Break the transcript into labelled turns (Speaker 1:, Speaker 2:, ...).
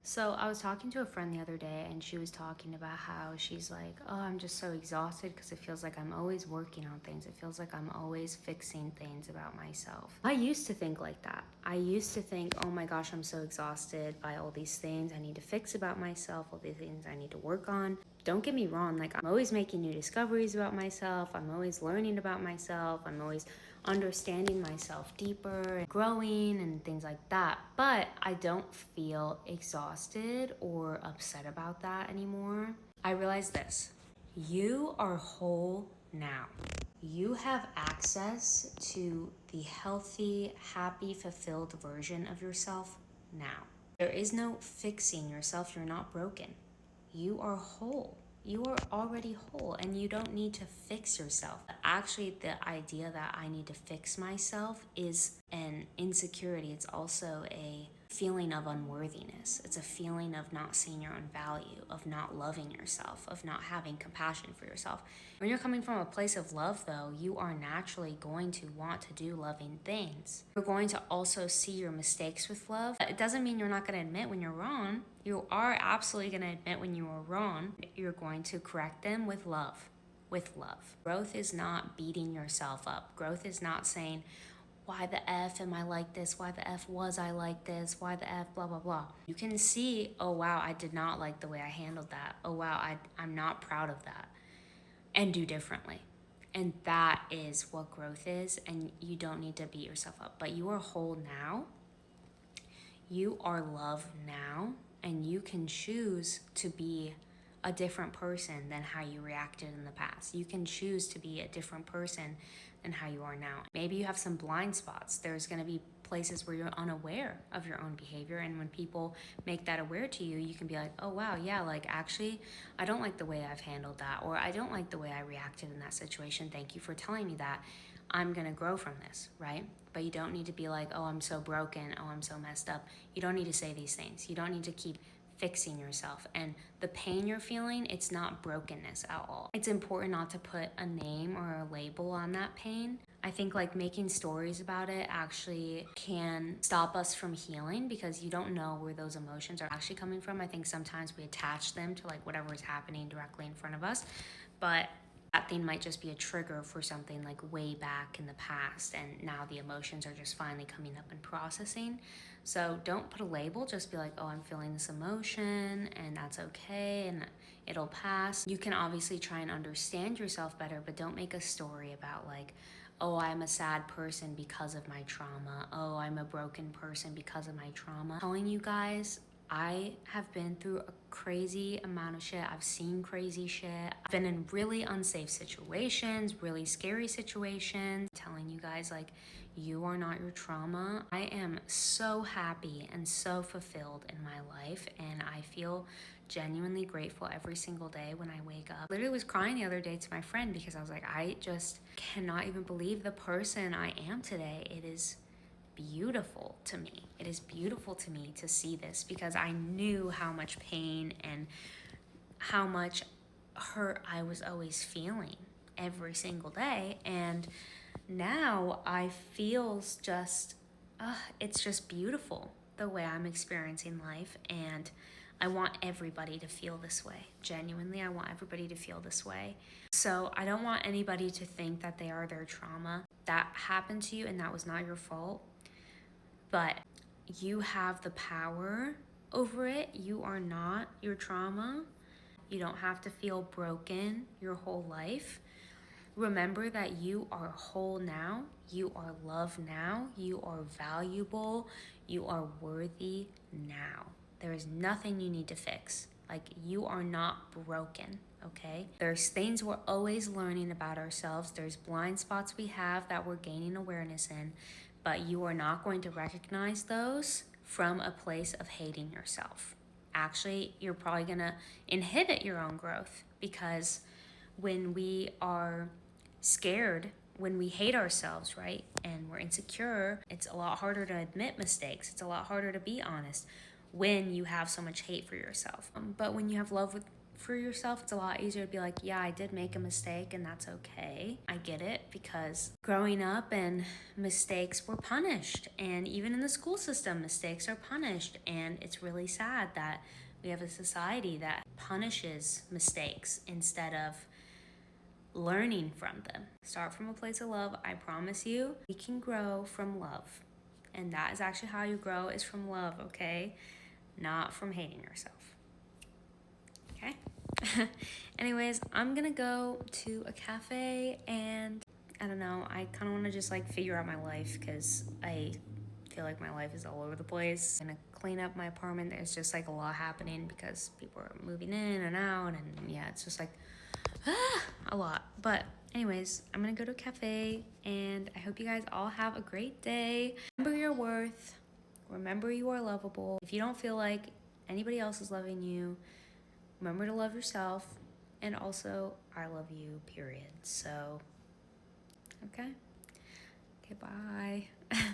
Speaker 1: So I was talking to a friend the other day and she was talking about how she's like, oh, I'm just so exhausted because it feels like I'm always working on things. It feels like I'm always fixing things about myself. I used to think like that. I used to think, oh my gosh, I'm so exhausted by all these things I need to fix about myself, all these things I need to work on. Don't get me wrong, like I'm always making new discoveries about myself. I'm always learning about myself. I'm always understanding myself deeper and growing and things like that. But I don't feel exhausted or upset about that anymore. I realize this: you are whole now. You have access to the healthy, happy, fulfilled version of yourself now. There is no fixing yourself. You're not broken. You are whole. You are already whole and you don't need to fix yourself. Actually, the idea that I need to fix myself is an insecurity. It's also a feeling of unworthiness. It's a feeling of not seeing your own value, of not loving yourself, of not having compassion for yourself. When you're coming from a place of love, though, you are naturally going to want to do loving things. You're going to also see your mistakes with love. It doesn't mean you're not going to admit when you're wrong. You are absolutely going to admit when you are wrong. You're going to correct them with love. With love. Growth is not beating yourself up. Growth is not saying, why the F am I like this? Why the F was I like this? Why the F blah, blah, blah. You can see, oh wow, I did not like the way I handled that. Oh wow, I'm not proud of that. And do differently. And that is what growth is. And you don't need to beat yourself up. But you are whole now. You are loved now. And you can choose to be a different person than how you reacted in the past. You can choose to be a different person than how you are now. Maybe you have some blind spots. There's going to be places where you're unaware of your own behavior, and when people make that aware to you, you can be like, oh wow, yeah, like actually I don't like the way I've handled that, or I don't like the way I reacted in that situation. Thank you for telling me that. I'm gonna grow from this, right? But you don't need to be like, oh, I'm so broken, oh, I'm so messed up. You don't need to say these things. You don't need to keep fixing yourself. And the pain you're feeling, it's not brokenness at all. It's important not to put a name or a label on that pain. I think like making stories about it actually can stop us from healing because you don't know where those emotions are actually coming from. I think sometimes we attach them to like whatever is happening directly in front of us, but that thing might just be a trigger for something like way back in the past, and now the emotions are just finally coming up and processing. So don't put a label, just be like, oh, I'm feeling this emotion and that's okay and it'll pass. You can obviously try and understand yourself better, but don't make a story about like, oh, I'm a sad person because of my trauma. Oh, I'm a broken person because of my trauma. Telling you guys, I have been through a crazy amount of shit. I've seen crazy shit. I've been in really unsafe situations, really scary situations. Telling you guys, like, you are not your trauma. I am so happy and so fulfilled in my life, and I feel genuinely grateful every single day when I wake up. Literally was crying the other day to my friend because I was like, I just cannot even believe the person I am today. It is beautiful to me. It is beautiful to me to see this because I knew how much pain and how much hurt I was always feeling every single day. And now I feel just, it's just beautiful the way I'm experiencing life. And I want everybody to feel this way. Genuinely, I want everybody to feel this way. So I don't want anybody to think that they are their trauma. That happened to you and that was not your fault. But you have the power over it. You are not your trauma. You don't have to feel broken your whole life. Remember that you are whole now. You are loved now. You are valuable. You are worthy now. There is nothing you need to fix. Like, you are not broken, okay? There's things we're always learning about ourselves. There's blind spots we have that we're gaining awareness in, but you are not going to recognize those from a place of hating yourself. Actually, you're probably gonna inhibit your own growth because when we are scared, when we hate ourselves, right, and we're insecure, it's a lot harder to admit mistakes. It's a lot harder to be honest when you have so much hate for yourself. But when you have love for yourself, it's a lot easier to be like, yeah, I did make a mistake and that's okay. I get it, because growing up and mistakes were punished, and even in the school system, mistakes are punished, and it's really sad that we have a society that punishes mistakes instead of learning from them. Start from a place of love. I promise you, we can grow from love. And that is actually how you grow, is from love, okay? Not from hating yourself. Okay? Anyways, I'm gonna go to a cafe, and I don't know, I kind of want to just like figure out my life, because I feel like my life is all over the place. I'm gonna clean up my apartment. There's just like a lot happening because people are moving in and out, and yeah, it's just like a lot. But anyways, I'm gonna go to a cafe, and I hope you guys all have a great day. Remember your worth. Remember you are lovable. If you don't feel like anybody else is loving you, remember to love yourself. And also, I love you, period. So, okay? Okay, bye.